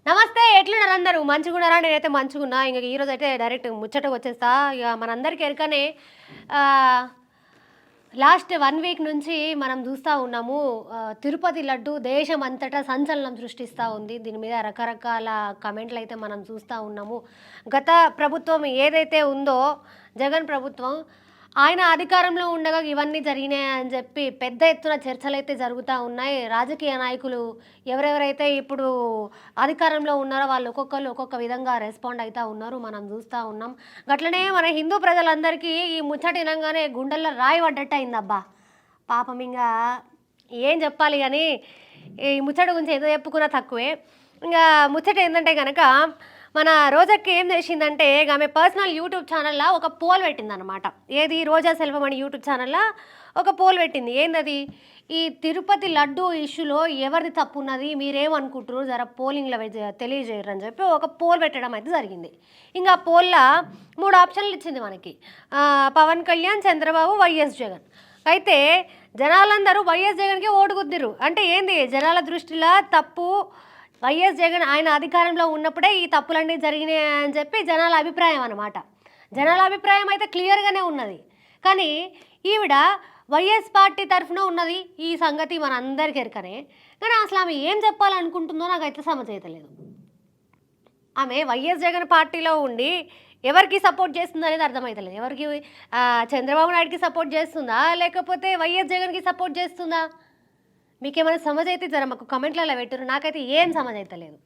నమస్తే ఎట్లున్నారు అందరూ మంచిగున్నారా? నేనైతే మంచిగున్నా. ఇంక ఈరోజు అయితే డైరెక్ట్ ముచ్చటకు వచ్చేస్తా. ఇక మనందరికీ ఎరకనే ఆహ్, లాస్ట్ 1 వీక్ నుంచి మనం చూస్తా ఉన్నాము. తిరుపతి లడ్డు దేశమంతటా సంచలనం సృష్టిస్తా ఉంది. దీని మీద రకరకాల కామెంట్‌లయితే మనం చూస్తా ఉన్నాము. గత ప్రభుత్వం ఏదైతే ఉందో జగన్ ప్రభుత్వం, ఆయన అధికారంలో ఉండగా ఇవన్నీ జరిగినాయని చెప్పి పెద్ద ఎత్తున చర్చలైతే జరుగుతా ఉన్నాయి. రాజకీయ నాయకులు ఎవరెవరైతే ఇప్పుడు అధికారంలో ఉన్నారో వాళ్ళు ఒక్కొక్కళ్ళు ఒక్కొక్క విధంగా రెస్పాండ్ అయితా ఉన్నారు. మనం చూస్తా ఉన్నాం. గట్లనే మన హిందూ ప్రజలందరికీ ఈ ముచ్చట ఇనంగానే గుండెల్లో రాయి పడ్డట్టు అయిందబ్బా! పాపం ఇంగా ఏం చెప్పాలి గానీ, ఈ ముచ్చట గురించి ఏదో చెప్పుకున్నా తక్కువే. ఇంగా ముచ్చట ఏందంటే గనక, మన రోజక్క ఏం చేసిందంటే, ఆమె పర్సనల్ యూట్యూబ్ ఛానల్‌ల ఒక పోల్ పెట్టిందనమాట. ఏది రోజా సెల్వం యూట్యూబ్ ఛానల్‌ల ఒక పోల్ పెట్టింది. ఏందది? ఈ తిరుపతి లడ్డూ ఇష్యూలో ఎవరిది తప్పున్నది? మీరేమనుకుంటుర్రు? జర పోలింగ్‌ల తెలియజేయరని చెప్పి ఒక పోల్ పెట్టడం అయితే జరిగింది. ఇంగా ఆ పోల్‌ల 3 ఆప్షన్లు ఇచ్చింది మనకి. పవన్ కళ్యాణ్, చంద్రబాబు, వైఎస్ జగన్. అయితే జనాలందరూ వైఎస్ జగన్‌కే ఓటు గుద్దిర్రు. అంటే ఏంది? జనాల దృష్టిలో తప్పు వైఎస్ జగన్ ఆయన అధికారంలో ఉన్నప్పుడే ఈ తప్పులన్నీ జరిగినాయి అని చెప్పి జనాల అభిప్రాయం అనమాట. జనాల అభిప్రాయం అయితే క్లియర్‌గానే ఉన్నది. కానీ ఈవిడ వైఎస్ పార్టీ తరఫున ఉన్నది. ఈ సంగతి మనందరికీ ఎరకనే. కానీ అసలు ఆమె ఏం చెప్పాలనుకుంటుందో నాకైతే సమజైతలేదు. ఆమె వైఎస్ జగన్ పార్టీలో ఉండి ఎవరికి సపోర్ట్ చేస్తుందనేది అర్థమైతలేదు. ఎవరికి చంద్రబాబు నాయుడుకి సపోర్ట్ చేస్తుందా? లేకపోతే వైఎస్ జగన్‌కి సపోర్ట్ చేస్తుందా? మీకేమైనా సమజైతే జర మాకు కామెంట్‌లలో పెట్టుర్రి. నాకైతే ఏం సమజైతలేదు.